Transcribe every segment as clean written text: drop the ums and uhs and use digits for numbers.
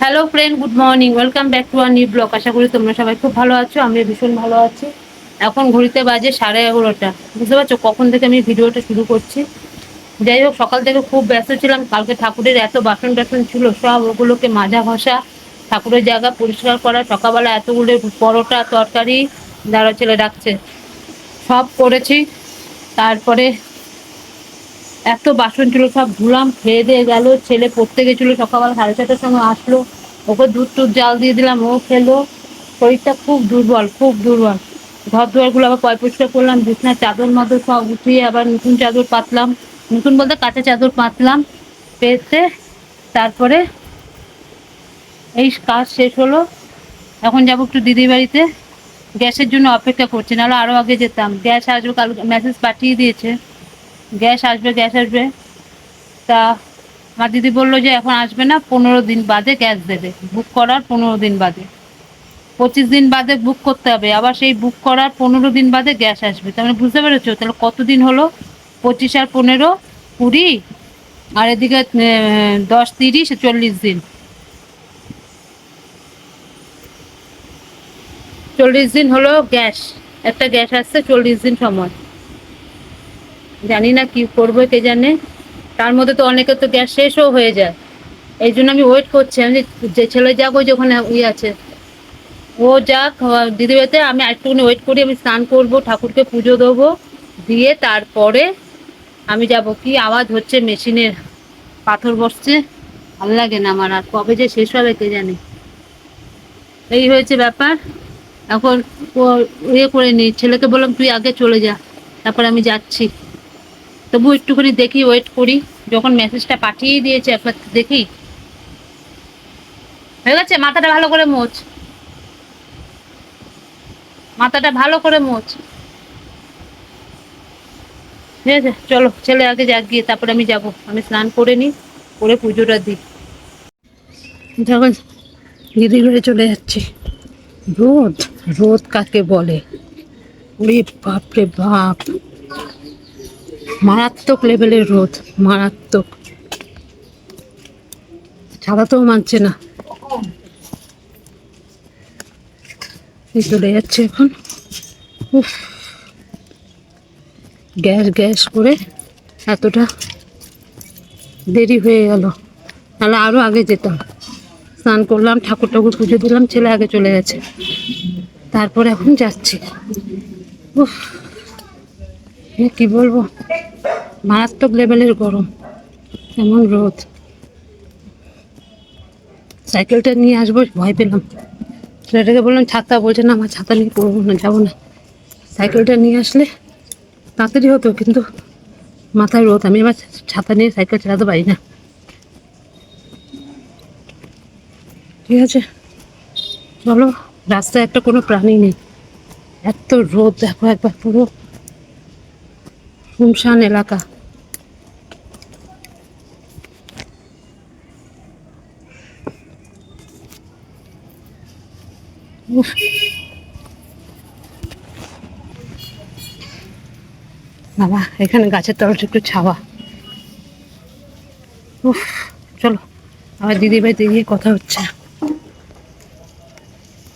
Hello friend, good morning. Welcome back to our new blog. আশা করি তোমরা সবাই খুব ভালো আছো। আমি ভীষণ ভালো আছি। এখন ঘড়িতে বাজে 11:30। বুঝতে পারছো কখন থেকে আমি ভিডিওটা শুরু করছি। যাই হোক, সকাল থেকে খুব ব্যস্ত ছিলাম। কালকে ঠাকুরের এত বাসন টাসন ছিল, সব ওগুলোকে মাজা ঘষা, ঠাকুরের জায়গা পরিষ্কার করা, সকালবেলা এতগুলো পরোটা তরকারি, দাঁড়া ছেলে ডাকছে, সব করেছি। তারপরে এত বাসন ছিল, সব ধুলাম, খেয়ে দিয়ে গেল। ছেলে পড়তে গেছিলো, সকালবেলা 7:30টার সময় আসলো। ওকে দুধ টুধ জাল দিয়ে দিলাম, ও খেলো। শরীরটা খুব দুর্বল, খুব দুর্বল। ঘর দুয়ারগুলো আবার পরিষ্কার করলাম, বিছনার চাদর মাদর সব উঠিয়ে আবার নতুন চাদর পাতলাম। নতুন বলতে কাঁচা চাদর পাতলাম, পেতে তারপরে এই কাজ শেষ হলো। এখন যাবো একটু দিদির বাড়িতে। গ্যাসের জন্য অপেক্ষা করছি, নাহলে আরও আগে যেতাম। গ্যাস আসবে, কাল মেসেজ পাঠিয়ে দিয়েছে, গ্যাস আসবে, গ্যাস আসবে। তা আমার দিদি বললো যে এখন আসবে না, 15 দিন বাদে গ্যাস দেবে, বুক করার 15 দিন বাদে। 25 দিন বাদে বুক করতে হবে, আবার সেই বুক করার 15 দিন বাদে গ্যাস আসবে। তার মানে বুঝতে পেরেছো তাহলে কতদিন হলো? 25 আর 15, 20, আর এদিকে 10, 30, 40 দিন। 40 দিন হলো গ্যাস, একটা গ্যাস আসছে, 40 দিন সময়। জানি না কি করবো, কে জানে। তার মধ্যে তো অনেকের তো গ্যাস শেষও হয়ে যায়। এই জন্য আমি ওয়েট করছি। আমি যে ছেলে যাক, ওই যে ওখানে আছে, ও যাক দিদি বাড়িতে, আমি আরেকটুখানি ওয়েট করি। আমি স্নান করবো, ঠাকুরকে পুজো দেবো, দিয়ে তারপরে আমি যাব। কি আওয়াজ হচ্ছে মেশিনের, পাথর বসছে, ভালো লাগে না আমার। আর কবে যে শেষ হবে কে জানে। এই হয়েছে ব্যাপার। এখন ও ইয়ে করে নি, ছেলেকে বললাম তুই আগে চলে যা, তারপরে আমি যাচ্ছি। তবু একটুখানি দেখি, ওয়েট করি। যখন মেসেজটা পাঠিয়ে দিয়েছে একবার দেখি। হয়ে গেছে, মাথাটা ভালো করে মোছ, মাথাটা ভালো করে মোছ। ঠিক আছে, চলো ছেলে আগে যাক, গিয়ে তারপরে আমি যাব। আমি স্নান করে নিই, করে পুজোটা দিই। যখন দিদি ঘরে চলে যাচ্ছি। রোদ, রোদ কাকে বলে? ওরে বাপরে বাপ, মারাত্মক লেভেলের রোদ, মারাত্মক। ছাতা তো মানছে না। এই চলে যাচ্ছে এখন। উফ, গ্যাস গ্যাস করে এতটা দেরি হয়ে গেল, তাহলে আরো আগে যেতাম। স্নান করলাম, ঠাকুর ঠাকুর পুজো দিলাম, ছেলে আগে চলে গেছে, তারপরে এখন যাচ্ছি। উফ, কি বলবো, মারাত্মক লেভেলের গরম, এমন রোদ। সাইকেলটা নিয়ে আসবো ভয় পেলাম। ছেলেটাকে বললাম ছাতা, বলছে না আমার ছাতা নিয়ে পড়বো না, যাবো না। সাইকেলটা নিয়ে আসলে তাড়াতাড়ি হতো, কিন্তু মাথায় রোদ, আমি এবার ছাতা নিয়ে সাইকেল চালাতে পারি না। ঠিক আছে, চলো। রাস্তায় একটা কোনো প্রাণী নেই, এত রোদ দেখো একবার, পুরো শুনশান এলাকা। উফ, বাবা এখানে গাছের তলাটা একটু ছাওয়া। উফ, চলো আমার দিদি বাড়িতে গিয়ে কথা হচ্ছে।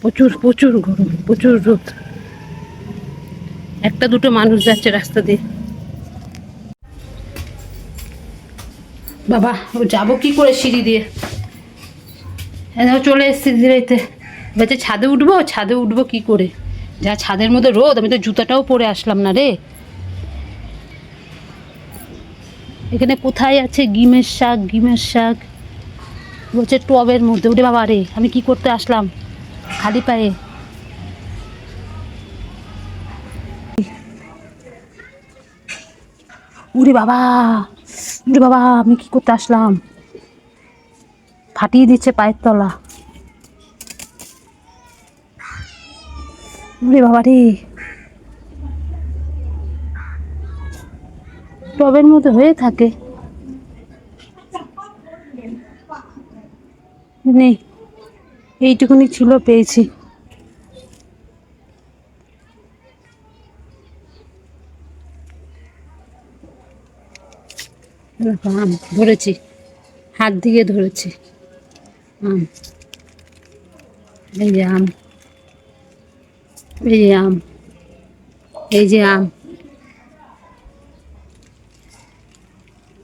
প্রচুর প্রচুর গরম, প্রচুর রোদ। একটা দুটো মানুষ যাচ্ছে রাস্তা দিয়ে। বাবা ও যাবো কি করে সিঁড়ি দিয়ে? চলে এসছি দিদি বাড়িতে। বলছে ছাদে উঠবো, ছাদে উঠবো কি করে? যা ছাদের মধ্যে রোদ, আমি তো জুতাটাও পরে আসলাম না রে। এখানে কোথায় আছে গিমের শাক, গিমের শাক বলছে টবের মধ্যে। উঠে বাবা রে, আমি কি করতে আসলাম খালি পায়ে? উরে বাবা, উরে বাবা, আমি কি করতে আসলাম? ফাটিয়ে দিচ্ছে পায়ের তলা। উরে বাবা রে, টবের মধ্যে হয়ে থাকে নেই, এইটুকুনি ছিল, পেয়েছি। ধরেছি, হাত দিয়ে ধরেছি। আম, এই যে আম, এই যে আম, এই যে আম।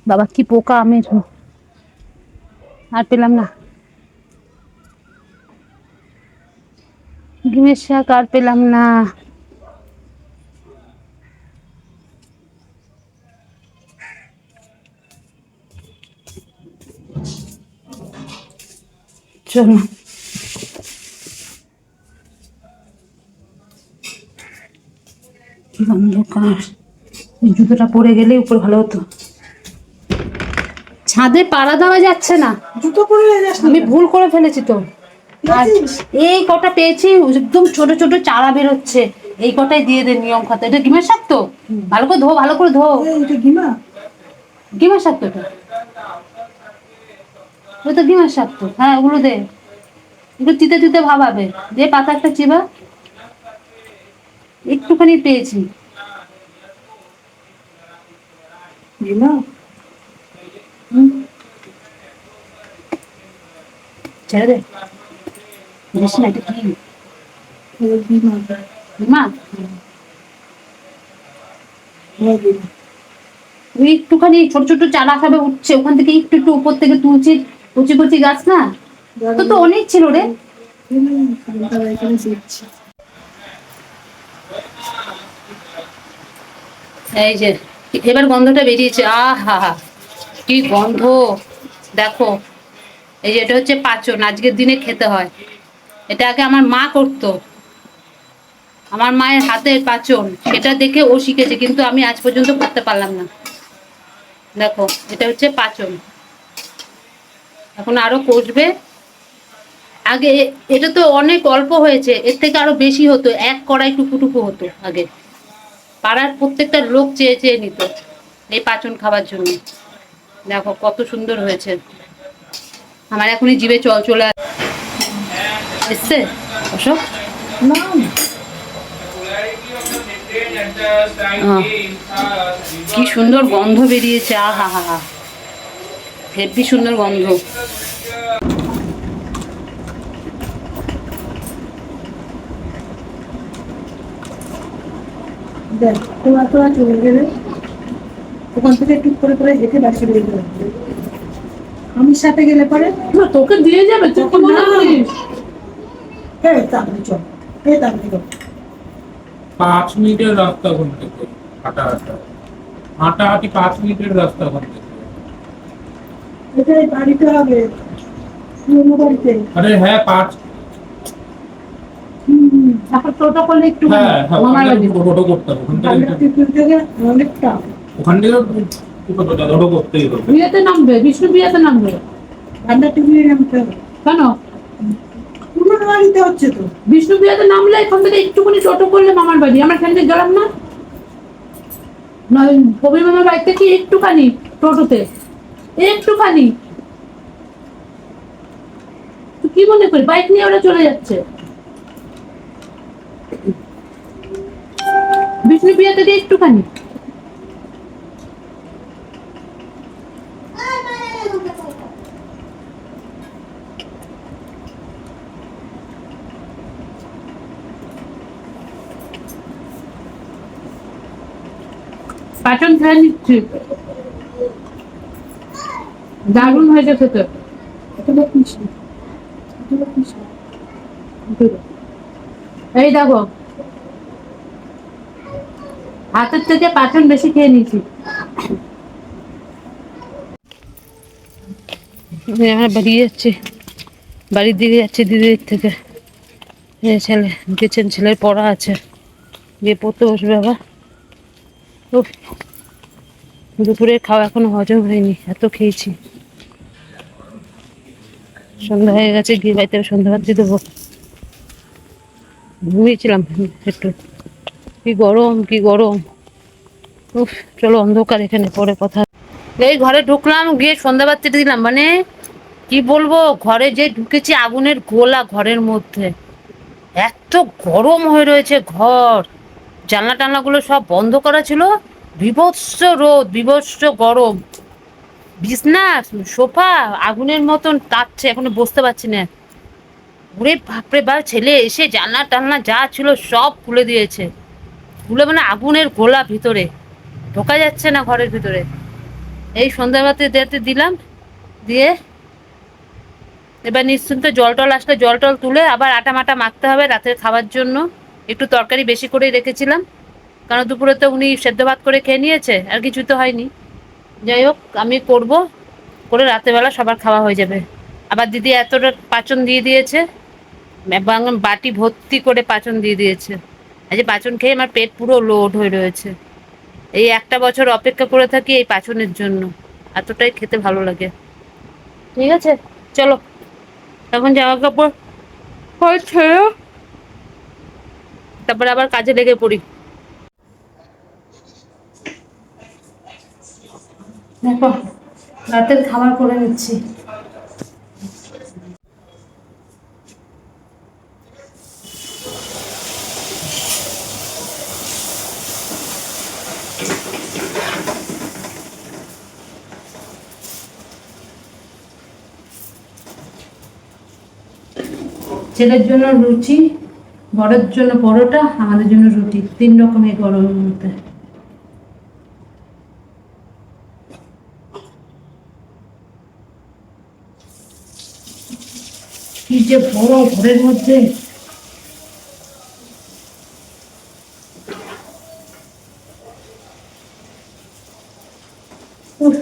বাবা কি পোকা আমের, আর পেলাম না। ডিমের শাক আর পেলাম না। চলো, কি অন্ধকার, এই জুতোটা পরে গেলে উপর ভালো হতো। ছাদে পাড়া দেওয়া যাচ্ছে না, জুতো পরে যাস আমি ভুল করে ফেলেছি তো। আর এই কটা পেয়েছি, একদম ছোট ছোট চারা বেরোচ্ছে, এই কটাই দিয়ে দে নিয়ম খাতা। এটা ডিমের শাক তো, ভালো করে ধো, ভালো করে ধো। এটা গিমা ডিমের শাক তো এটা, ওটা তো ডিমের শাক তো। হ্যাঁ ওগুলো দে, একটু তিতে তিতে ভাব হবে। দে পাতা একটা চিবা, একটুখানি পেয়েছি। গিমা হুম, ছেড়ে দে, বেশি না, এটা কি গিমা মা? ওই একটুখানি ছোট ছোট চারা খাবে উঠছে, ওখান থেকে একটু একটু উপর থেকে তুলছি, কচি কচি গাছ না, তো তো অনেক ছিল রে। এই যে এবার গন্ধটা বেরিয়েছে, আহা হা, কি গন্ধ দেখো। এই যে এটা হচ্ছে পাচন, আজকের দিনে খেতে হয়। এটা আগে আমার মা করতো, আমার মায়ের হাতের পাচন, সেটা দেখে ও শিখেছে, কিন্তু আমি আজ পর্যন্ত করতে পারলাম না। দেখো এটা হচ্ছে পাচন, এখন আরো কষবে। আগে এটা তো অনেক অল্প হয়েছে, এর থেকে আরো বেশি হতো, এক কড়াই টুকু টুকু হতো আগে। পাড়ার প্রত্যেকটা লোক চেয়ে চেয়ে নিত এই পাচন খাবার জন্য। দেখো কত সুন্দর হয়েছে, আমার এখনই জিভে জল চলে এসছে। অশোক কি সুন্দর গন্ধ বেরিয়েছে, আহা হা হা, হেব্বি সুন্দর গন্ধ। দেখ তোরা তোরা চলে গেলে ওখান থেকে টুক করে করে হেঁটে বাসে বেরিয়ে গেলাম। আমি সাথে গেলে পরে না তোকে দিয়ে যাবে, তুই কি মনে করিস? এই তাড়াতাড়ি চল, এই তাড়াতাড়ি চল। 5 মিনিটের রাস্তা ওখান থেকে, হাঁটাহাঁটা হাঁটাহাঁটি 5 মিনিটের রাস্তা ওখান থেকে। এটাই বাড়িতে হবে, পুরোনো বাড়িতে। আরে হ্যাঁ 5। এখন টোটো করলে একটু হ্যাঁ হ্যাঁ, মামার ওখান বাড়ি। থেকে টোটো করতে হবে, ওখান বাংলা থেকে টিপুর থেকে অনেকটা ওখান থেকে টোটো করতেই হবে। বিয়েতে নামবে, বিষ্ণু বিয়েতে নামবে। বাংলা টিপুরে নামতে হবে, কেন? পুরোনো বাড়িতে হচ্ছে তো। বিষ্ণু বিয়েতে নামলে এখান থেকে একটুখানি টোটো করলে মামার বাড়ি। আমরা এখান থেকে গেলাম না, নয় কবির মামার বাড়ি থেকে একটুখানি টোটোতে, একটুখানি। তুই কি মনে করি বাইক নিয়ে ওরা চলে যাচ্ছে? বিষ্ণু বিয়ে থেকে একটুখানি। পাচন খেয়ে নিচ্ছি, দারুণ হয়েছে খেতে। এটা লোক মিশি, এটা লোক মিশি। এই দেখো হাতের থেকে পাচন বেশি খেয়ে নিয়েছি। আমরা বেরিয়ে যাচ্ছি, বাড়ির দিকে যাচ্ছি দিদির থেকে। ছেলে গেছেন, ছেলের পড়া আছে, গিয়ে পড়তে বসবে আবার। উফ, দুপুরে খাওয়া এখনো হজম হয়নি, এত খেয়েছি। সন্ধ্যা হয়ে গেছে, গিয়ে বাড়িতে সন্ধ্যা ভাত দেবো। ঘুমিয়েছিলাম একটু, কি গরম কি গরম। উফ, চলো অন্ধকার, এখানে পরে কথা। এই ঘরে ঢুকলাম, গিয়ে সন্ধ্যা বাতিটা দিলাম, মানে কি বলবো, ঘরে যে ঢুকেছি আগুনের গোলা ঘরের মধ্যে, এত গরম হয়ে রয়েছে ঘর। জানলা টানলা গুলো সব বন্ধ করা ছিল, বীভৎস রোদ, বীভৎস গরম। বিছনা সোফা আগুনের মতন কাঁপছে, এখনো বসতে পারছি না। ওরে বাপরে বাপ, ছেলে এসে জানলা টালনা যা ছিল সব খুলে দিয়েছে। খুলে মানে আগুনের গোলা ভিতরে, ঢোকা যাচ্ছে না ঘরের ভিতরে। এই সন্ধ্যাবাতি দিতে দিলাম, দিয়ে এবার নিশ্চিন্ত জল টল আসলে জল টল তুলে আবার আটা মাটা মাখতে হবে রাতের খাওয়ার জন্য। একটু তরকারি বেশি করেই রেখেছিলাম, কারণ দুপুরে তো উনি সেদ্ধ ভাত করে খেয়ে নিয়েছে, আর কিছু তো হয়নি। যাই হোক, আমি করব, করে রাতেরবেলা সবার খাওয়া হয়ে যাবে। আবার দিদি এতটা পাচন দিয়ে দিয়েছে, বাটি ভর্তি করে পাচন দিয়ে দিয়েছে। আজ পাচন খেয়ে আমার পেট পুরো লোড হয়ে রয়েছে। এই একটা বছর অপেক্ষা করে থাকি এই পাচনের জন্য, এতটাই খেতে ভালো লাগে। ঠিক আছে, চলো এখন জামা কাপড় ছেড়ে তারপরে আবার কাজে লেগে পড়ি। দেখো, রাতের খাবার করে নিচ্ছি। ছেলের জন্য লুচি, বড়ের জন্য পরোটা, আমাদের জন্য রুটি, 3 রকমের গরমের মধ্যে। কি যে বড় ঘরের মধ্যে। উফ,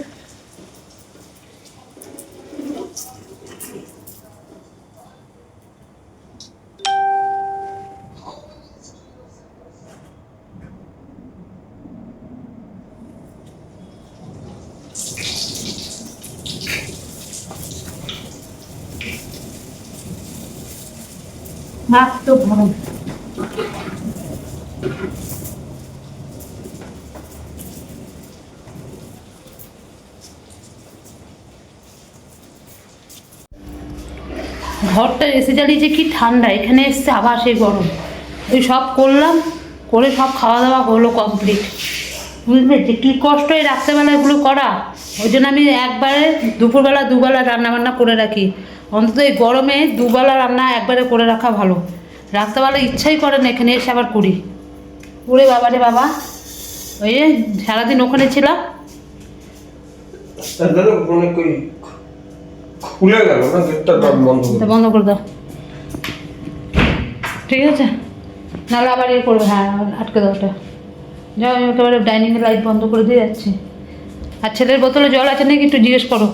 ভাত তো গরম। ঘরটা এসে জ্বালিয়েছে কি ঠান্ডা, এখানে এসছে আবার সেই গরম। ওই সব করলাম, করে সব খাওয়া দাওয়া হলো কমপ্লিট। বুঝলে যে কী কষ্ট এই রাত্রেবেলা এগুলো করা। ওই জন্য আমি একবারে দুপুরবেলা দুবেলা রান্না বান্না করে রাখি। অন্তত এই গরমে দুবেলা রান্না একবারে করে রাখা ভালো। রাত্রেবেলা ইচ্ছাই করে না এখানে এসে আবার করি। ওরে বাবা রে বাবা, ওই যে সারাদিন ওখানে ছিলাম। খুলে গেল না গেটটা, বন্ধ করে দাও, ঠিক আছে? নাহলে আবার ইয়ে করবে, হ্যাঁ আটকে দাও ওটা। যাও, আমি একেবারে ডাইনিংয়ের লাইট বন্ধ করে দিয়ে যাচ্ছি। আর ছেলের বোতলে জল আছে নাকি একটু জিজ্ঞেস করো।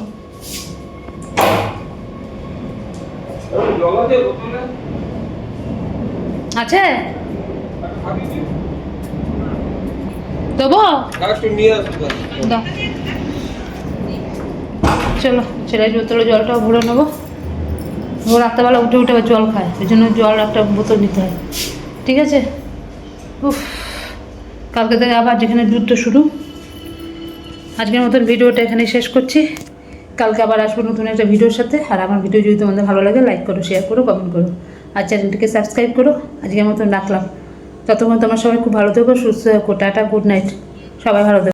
আছে দেবো? দাও। চলো, ছেলের বোতলে জলটাও ভরে নেবো। ও রাত্রেবেলা উঠে উঠে আবার জল খায়, ওই জন্য জল একটা বোতল নিতে হয়। ঠিক আছে? উফ, কালকে থেকে আবার যেখানে যুদ্ধ শুরু। আজকের মতন ভিডিওটা এখানে শেষ করছি। কালকে আবার আসবো নতুন একটা ভিডিওর সাথে। আর আমার ভিডিও যদি তোমাদের ভালো লাগে লাইক করো, শেয়ার করো, কমেন্ট করো, আর চ্যানেলটিকে সাবস্ক্রাইব করো। আজকের মতন রাখলাম। ততক্ষণ তোমার সবাই খুব ভালো থেকো, সুস্থ থেকো। টাটা, গুড নাইট, সবাই ভালো থেকো।